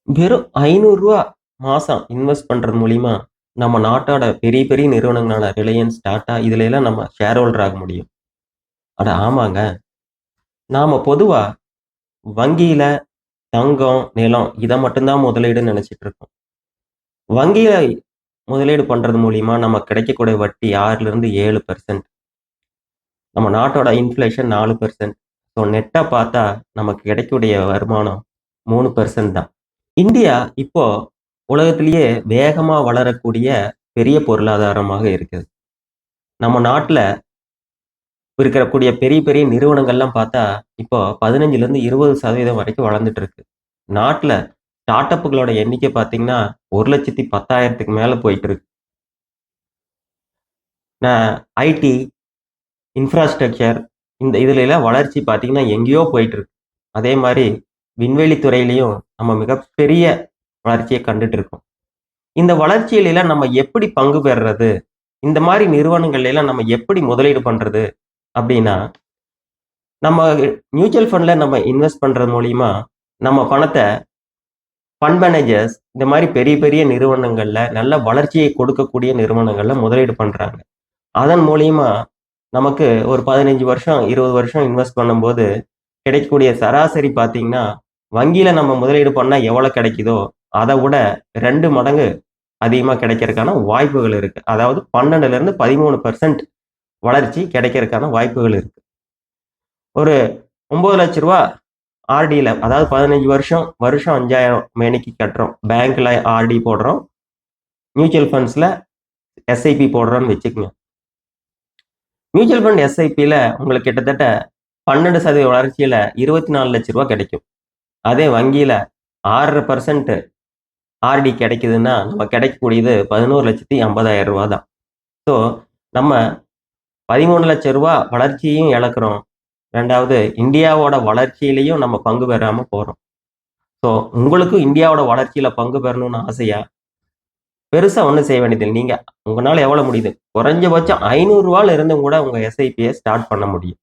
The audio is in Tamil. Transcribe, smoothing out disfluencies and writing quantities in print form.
வெறும் ரூ. 500 மாசம் இன்வெஸ்ட் பண்றது மூலியமா, நம்ம நாட்டோட பெரிய, பெரிய நிறுவனங்களான ரிலையன்ஸ், டாடா இதுல எல்லாம் நம்ம ஷேர் ஹோல்டர் ஆக முடியும். அட ஆமாங்க. நாம பொதுவா வங்கியில தங்கம், நிலம் இத மட்டும் தான் முதலீடுன்னு நெனச்சுட்டு இருக்கோம். வங்கியில முதலீடு பண்றது மூலியமா நமக்கு கிடைக்கக்கூடிய வட்டி 6லிருந்து 7%. நம்ம நாட்டோட இன்ஃப்ளேஷன் 4%. ஸோ நெட்டா பார்த்தா நமக்கு கிடைக்கக்கூடிய வருமானம் 3% தான். இந்தியா இப்போ உலகத்திலேயே வேகமா வளரக்கூடிய பெரிய பொருளாதாரமாக இருக்குது. நம்ம நாட்டுல இருக்கக்கூடிய பெரிய, பெரிய நிறுவனங்கள்லாம் பார்த்தா, இப்போ 15லிருந்து 20% வரைக்கும் வளர்ந்துட்டு இருக்கு. நாட்டுல ஸ்டார்ட் அப்புகளோட எண்ணிக்கை பார்த்தீங்கன்னா, 1,10,000க்கு மேல போயிட்டு இருக்கு. நான் ஐடி, இன்ஃப்ராஸ்ட்ரக்சர் இதுல எல்லாம் வளர்ச்சி பார்த்தீங்கன்னா, எங்கேயோ போயிட்டு இருக்கு. அதே மாரி விண்வெளி துறையிலயும் நம்ம மிகப்பெரிய வளர்ச்சிய கண்டுட்டு இருக்கோம். இந்த வளர்ச்சியில எல்லாம் நம்ம எப்படி பங்கு பெறுறது? இந்த மாரி நிறுவனங்கள்ல எல்லாம் நம்ம எப்படி முதலீடு பண்றது? அப்படின்னா, நம்ம மியூச்சுவல் ஃபண்ட்ல நம்ம இன்வெஸ்ட் பண்றது மூலியமா, நம்ம பணத்த ஃபண்ட் மேனேஜர்ஸ் இந்த மாரி பெரிய, பெரிய நிறுவனங்கள்ல நல்ல வளர்ச்சியை கொடுக்கக்கூடிய நிறுவனங்கள்ல முதலீடு பண்றாங்க. அதன் மூலியமா நமக்கு ஒரு 15 வருஷம், 20 வருஷம் இன்வெஸ்ட் பண்ணும்போது, கிடைக்கக்கூடிய சராசரி பார்த்தீங்கன்னா, வங்கியில நம்ம முதலீடு பண்ணா எவ்வளோ கிடைக்குதோ, அத விட 2 மடங்கு அதிகமா கிடைக்கிறதுக்கான வாய்ப்புகள் இருக்கு. அதாவது 12லிருந்து 13% வளர்ச்சி கிடைக்கிறதுக்கான வாய்ப்புகள் இருக்கு. ஒரு ரூ. 9,00,000 ஆர்டில அதாவது 15 வருஷம், வருஷம் 5,000 மேனிக்கு கட்டுறோம். பேங்க்ல ஆர்டி போடுறோம். மியூச்சுவல் ஃபண்ட்ஸ்ல எஸ்ஐபி போடுறோம்னு வச்சுக்கங்க. மியூச்சுவல் ஃபண்ட் எஸ்ஐபில உங்களுக்கு கிட்டத்தட்ட 12% வளர்ச்சியில ரூ. 24,00,000 கிடைக்கும். அதே வங்கியில 6.5% ஆர்டி கிடைக்குதுன்னா, நம்ம கிடைக்கக்கூடியது ரூ. 11,50,000 தான். ஸோ, நம்ம ரூ. 13,00,000 வளர்ச்சியையும் இழக்கிறோம். 2வது இந்தியாவோட வளர்ச்சியிலயும் நம்ம பங்கு பெறாம போறோம். ஸோ, உங்களுக்கும் இந்தியாவோட வளர்ச்சியில பங்கு பெறணும்னு ஆசையா? பெருசா ஒண்ணும் செய்ய வேண்டியதில்ல. உங்கனால எவ்வளவு முடியுது? குறைஞ்சபட்சம் ரூ. 500ல இருந்தும் கூட உங்க எஸ்ஐபிய ஸ்டார்ட் பண்ண முடியும்.